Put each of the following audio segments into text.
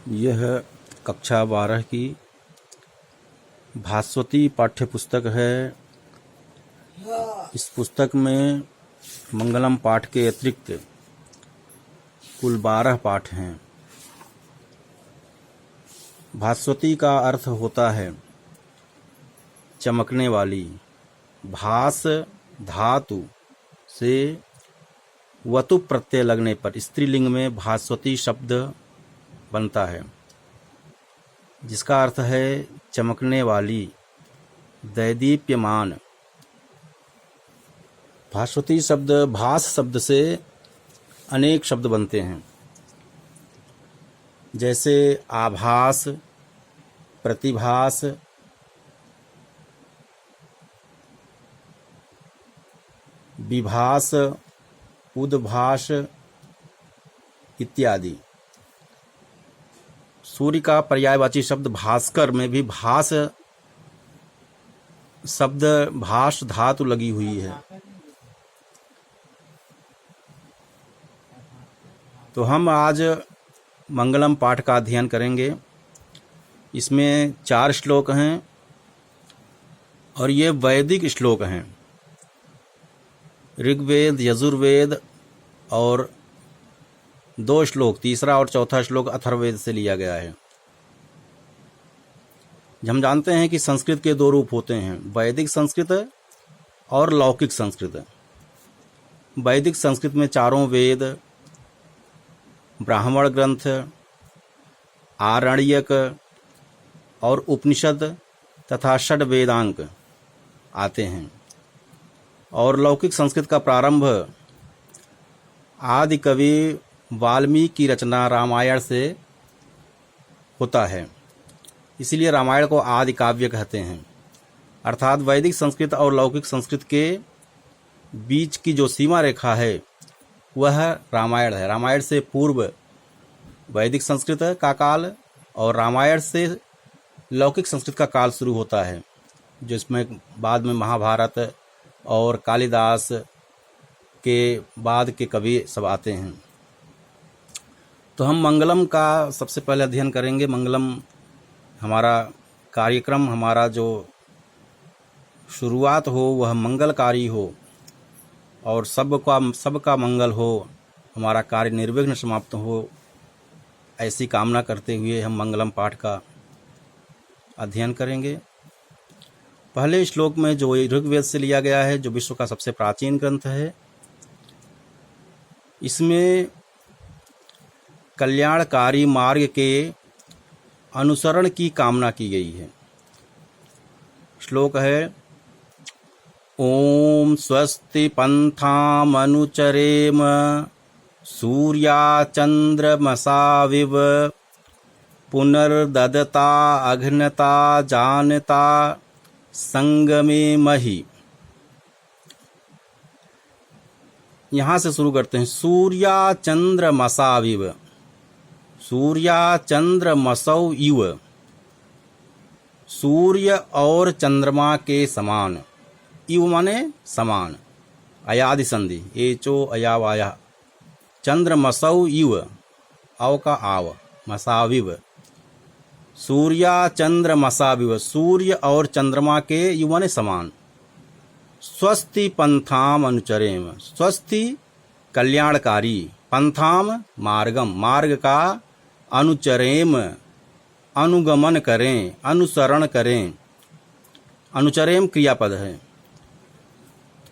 यह कक्षा 12 की भास्वती पाठ्य पुस्तक है। इस पुस्तक में मंगलम पाठ के अतिरिक्त कुल 12 पाठ हैं। भास्वती का अर्थ होता है चमकने वाली। भास धातु से वतु प्रत्यय लगने पर स्त्रीलिंग में भास्वती शब्द बनता है, जिसका अर्थ है चमकने वाली, दैदीप्यमान। भास्वती शब्द भास शब्द से अनेक शब्द बनते हैं, जैसे आभास, प्रतिभास, विभास, उद्भास इत्यादि। सूर्य का पर्यायवाची शब्द भास्कर में भी भास शब्द भास धातु लगी हुई है। तो हम आज मंगलम पाठ का अध्ययन करेंगे। इसमें 4 श्लोक हैं और ये वैदिक श्लोक हैं। ऋग्वेद, यजुर्वेद और 2 श्लोक, तीसरा और चौथा श्लोक अथर्ववेद से लिया गया है। हम जानते हैं कि संस्कृत के 2 रूप होते हैं, वैदिक संस्कृत और लौकिक संस्कृत। वैदिक संस्कृत में 4 वेद, ब्राह्मण ग्रंथ, आरण्यक और उपनिषद तथा षड वेदांग आते हैं। और लौकिक संस्कृत का प्रारंभ आदि कवि वाल्मीकि की रचना रामायण से होता है, इसीलिए रामायण को आदि काव्य कहते हैं। अर्थात वैदिक संस्कृत और लौकिक संस्कृत के बीच की जो सीमा रेखा है वह रामायण है। रामायण से पूर्व वैदिक संस्कृत का काल और रामायण से लौकिक संस्कृत का काल शुरू होता है, जिसमें बाद में महाभारत और कालिदास के बाद के कवि सब आते हैं। तो हम मंगलम का सबसे पहले अध्ययन करेंगे। मंगलम हमारा कार्यक्रम, हमारा जो शुरुआत हो वह मंगलकारी हो और सबका मंगल हो, हमारा कार्य निर्विघ्न समाप्त हो, ऐसी कामना करते हुए हम मंगलम पाठ का अध्ययन करेंगे। पहले श्लोक में जो ऋग्वेद से लिया गया है, जो विश्व का सबसे प्राचीन ग्रंथ है, इसमें कल्याणकारी मार्ग के अनुसरण की कामना की गई है। श्लोक है, ओम स्वस्ति पंथामनुचरेम सूर्याचंद्रमसाविव पुनर्ददता अघ्नता जानता संगमे महि। यहाँ से शुरू करते हैं। सूर्याचंद्रमसाविव, सूर्याचंद्रमसौ इव, सूर्य और चंद्रमा के समान। इव माने समान, अयादि संधि, एचो अयावाया। चंद्रमसौ इव, अव का आव, मसाविव, सूर्या चंद्रमसाविव, सूर्य और चंद्रमा के इव माने समान। स्वस्ति पंथाम अनुचरेम, स्वस्ति कल्याणकारी, पंथाम मार्गम, मार्ग का, अनुचरेम अनुगमन करें, अनुसरण करें। अनुचरेम क्रियापद है।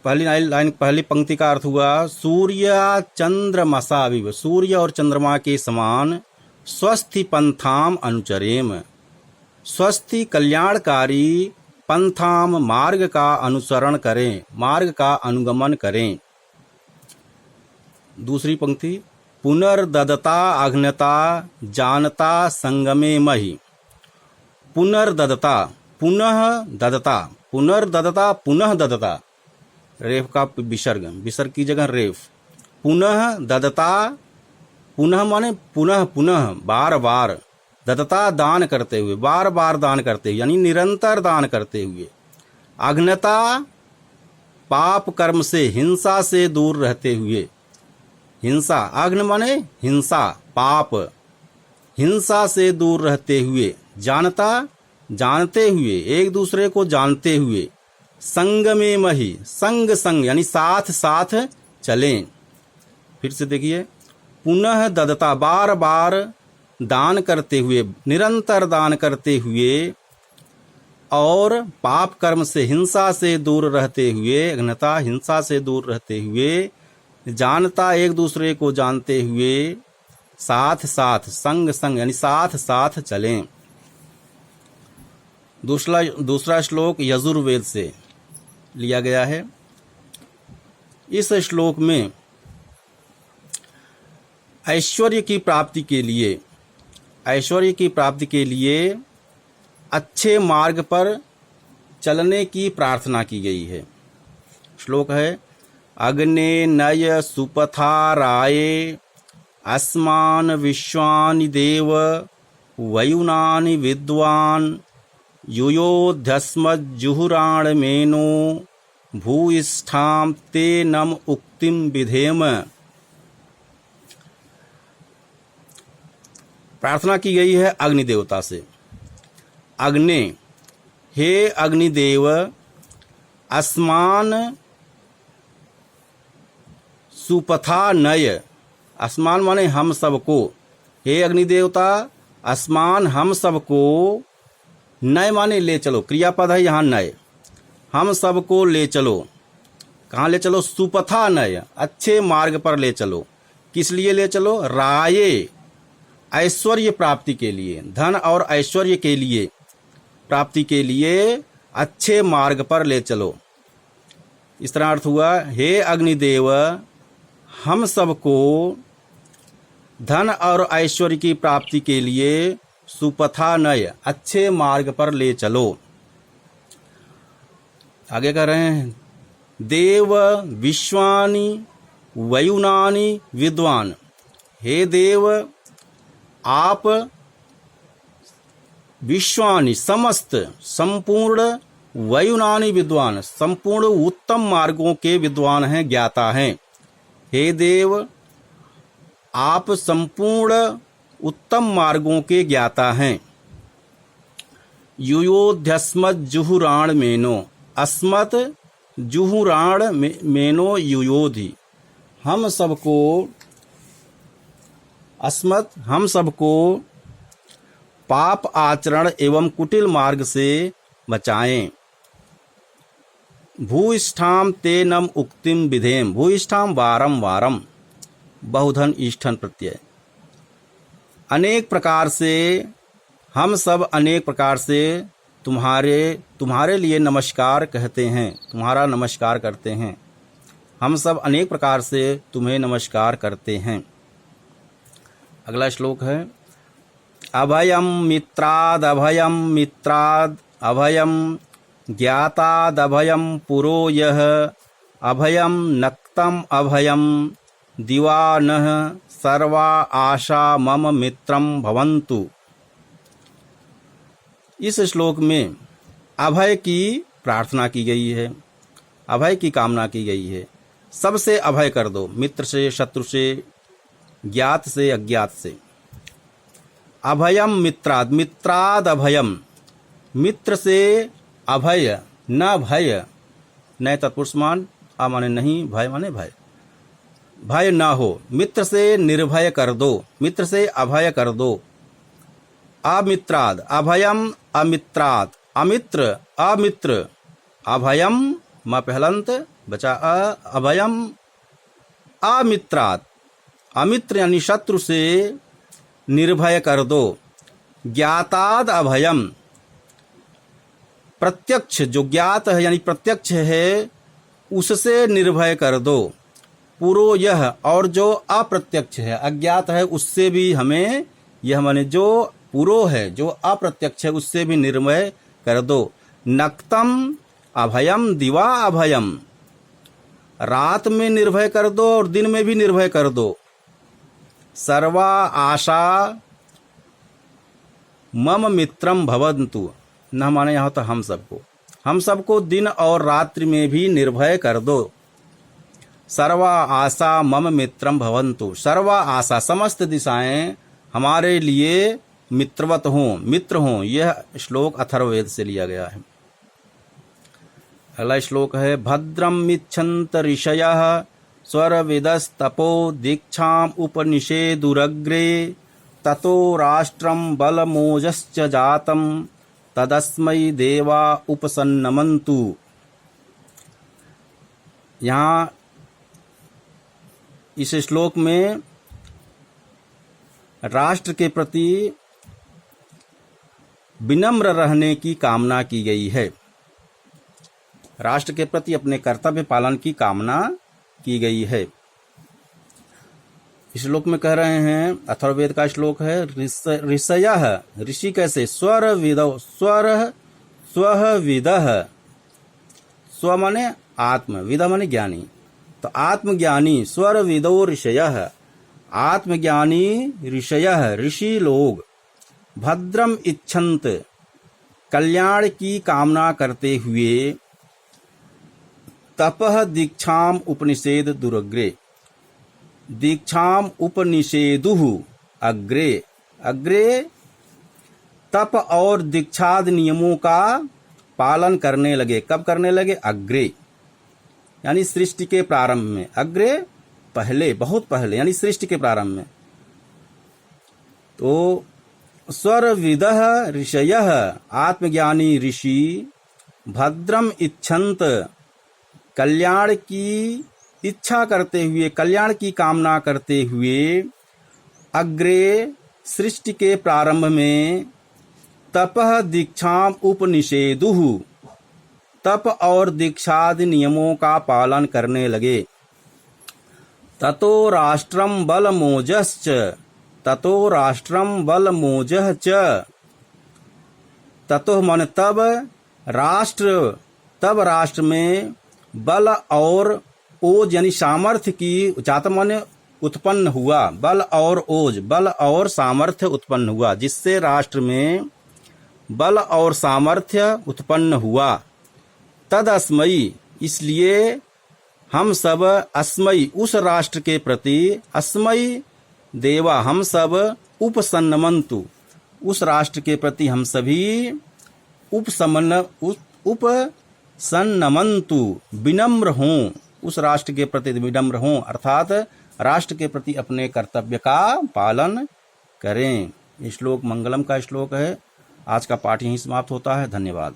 पहली लाइन, पहली पंक्ति का अर्थ हुआ सूर्य चंद्रमसाविव, सूर्य और चंद्रमा के समान। स्वस्थि पंथाम अनुचरेम, स्वस्थि कल्याणकारी, पंथाम मार्ग का अनुसरण करें, मार्ग का अनुगमन करें। दूसरी पंक्ति, पुनर्ददता अघ्नता जानता संगमे महि। पुनर्ददता, पुनः ददता, पुनर्ददता, पुनः ददता, रेफ का विसर्ग, विसर्ग की जगह रेफ। पुनः ददता, पुनः माने पुनः पुनः, बार बार। ददता दान करते हुए, बार बार दान करते हुए, यानी निरंतर दान करते हुए। अघ्नता पाप कर्म से, हिंसा से दूर रहते हुए। हिंसा, अग्न माने हिंसा, पाप, हिंसा से दूर रहते हुए, जानते हुए, एक दूसरे को जानते हुए, संग में मही, संग यानी साथ साथ चलें। फिर से देखिए, पुनः ददता, बार बार दान करते हुए, निरंतर दान करते हुए, और पाप कर्म से, हिंसा से दूर रहते हुए, अघ्नता हिंसा से दूर रहते हुए, जानता एक दूसरे को जानते हुए, साथ साथ, संग यानी साथ साथ चलें। दूसरा श्लोक यजुर्वेद से लिया गया है। इस श्लोक में ऐश्वर्य की प्राप्ति के लिए अच्छे मार्ग पर चलने की प्रार्थना की गई है। श्लोक है, अग्ने नय सुपथा राये अस्मान विश्वानि देव वयुनानि विद्वान युयोध्यस्मज्जुहुराण मेनो भूयिष्ठां ते नम उक्तिम विधेम। प्रार्थना की गई है अग्नि देवता से। अग्नि, हे अग्निदेव, अस्मान सुपथा नय, अस्मान माने हम सबको, हे अग्निदेवता अस्मान हम सबको, नय माने ले चलो, क्रियापद है यहाँ नय, हम सबको ले चलो। कहाँ ले चलो? सुपथा नय, अच्छे मार्ग पर ले चलो। किस लिए ले चलो? राये, ऐश्वर्य प्राप्ति के लिए, धन और ऐश्वर्य के लिए, प्राप्ति के लिए अच्छे मार्ग पर ले चलो। इस तरह अर्थ हुआ, हे अग्निदेव हम सबको धन और ऐश्वर्य की प्राप्ति के लिए सुपथा नय, अच्छे मार्ग पर ले चलो। आगे कह रहे हैं, देव विश्वानि वयुनानि विद्वान, हे देव आप विश्वानि समस्त, संपूर्ण, वयुनानि विद्वान, संपूर्ण उत्तम मार्गों के विद्वान हैं, ज्ञाता हैं। हे देव आप संपूर्ण उत्तम मार्गों के ज्ञाता हैं। युयोध्यस्मत् जुहुराण मेनो, अस्मत् जुहुराण मेनो युयोधि, हम सबको, अस्मत् हम सबको पाप आचरण एवं कुटिल मार्ग से बचाएं। भूयिष्ठाम ते नम उक्तिम विधेम, भूयिष्ठाम वारम वारम, बहुधन ईष्ठन प्रत्यय, अनेक प्रकार से, हम सब अनेक प्रकार से तुम्हारे लिए नमस्कार कहते हैं, तुम्हारा नमस्कार करते हैं। हम सब अनेक प्रकार से तुम्हें नमस्कार करते हैं। अगला श्लोक है, अभयम मित्राद अभयम ज्ञाताद अभयम पुरो यः अभयम नक्तम अभयम दिवानः सर्वा आशा मम मित्रम भवन्तु। इस श्लोक में अभय की प्रार्थना की गई है, अभय की कामना की गई है। सबसे अभय कर दो, मित्र से, शत्रु से, ज्ञात से, अज्ञात से। अभयम मित्राद अभयम, मित्र से अभय, न भय, न तत्पुरुषमान, आ माने नहीं, भय माने भय, भय ना हो। मित्र से निर्भय कर दो, मित्र से अभय कर दो। अमित्राद, अभयम अमित्राद, अमित्र अमित्र, अभयम म पहलंत बचा अभयम अमित्राद, अमित्र यानी शत्रु से निर्भय कर दो। ज्ञाताद अभयम, प्रत्यक्ष जो ज्ञात है यानी प्रत्यक्ष है उससे निर्भय कर दो। पुरो यह, और जो अप्रत्यक्ष है, अज्ञात है, उससे भी हमें, यह माने जो पुरो है, जो अप्रत्यक्ष है, उससे भी निर्भय कर दो। नक्तम अभयम दिवा अभयम, रात में निर्भय कर दो और दिन में भी निर्भय कर दो। सर्वा आशा मम मित्रम भवन्तु, न माने यहाँ तो हम सबको दिन और रात्रि में भी निर्भय कर दो। सर्वा आशा मम मित्रम भवन्तु, सर्वा आशा समस्त दिशाएं हमारे लिए मित्रवत हों, मित्र हों। यह श्लोक अथर्ववेद से लिया गया है। अगला श्लोक है भद्रम इच्छन्त ऋषयः स्वरविदस्तपो दीक्षाम उपनिषेदुरग्रे ततो राष्ट्रम बलमोजश्च जातम तदस्मै देवा उपसन्नमन्तु। यहाँ इस श्लोक में राष्ट्र के प्रति विनम्र रहने की कामना की गई है। राष्ट्र के प्रति अपने कर्तव्य पालन की कामना की गई है। इस श्लोक में कह रहे हैं, अथर्ववेद का श्लोक है, ऋषयः, ऋषि कैसे, स्वर विदो, स्व विदः, स्व माने आत्म, विद माने ज्ञानी, तो आत्मज्ञानी, स्वर विदो ऋषयः, आत्मज्ञानी ऋषयः, ऋषि लोग, भद्रम इच्छन्त, कल्याण की कामना करते हुए, तपः दीक्षाम उपनिषेद दुरग्रे, दीक्षाम उपनिषेदुः अग्रे, अग्रे तप और दीक्षाद नियमों का पालन करने लगे। कब करने लगे? अग्रे यानी सृष्टि के प्रारंभ में, अग्रे पहले, बहुत पहले, यानी सृष्टि के प्रारंभ में। तो स्वरविदः ऋषयः, आत्मज्ञानी ऋषि, भद्रम इच्छन्त, कल्याण की इच्छा करते हुए, कल्याण की कामना करते हुए, अग्रे सृष्टि के प्रारंभ में, तपः दीक्षाम उपनिषेदुः, तप और दीक्षादि नियमों का पालन करने लगे। ततो राष्ट्रम बलमोजश्च, ततो राष्ट्रम बलमोजः च, ततो मन तब, राष्ट्र, तब राष्ट्र में बल और ओज यानी सामर्थ्य की, जात माने उत्पन्न हुआ, बल और ओज, बल और सामर्थ्य उत्पन्न हुआ, जिससे राष्ट्र में बल और सामर्थ्य उत्पन्न हुआ। तद अस्मयी, इसलिए हम सब, अस्मयी उस राष्ट्र के प्रति, अस्मयी देवा हम सब, उपसन्नमन्तु उस राष्ट्र के प्रति हम सभी, उपसन्नमन्तु विनम्र हों, उस राष्ट्र के प्रति विनम्र हों, अर्थात राष्ट्र के प्रति अपने कर्तव्य का पालन करें। ये श्लोक मंगलम का श्लोक है। आज का पाठ यहीं समाप्त होता है। धन्यवाद।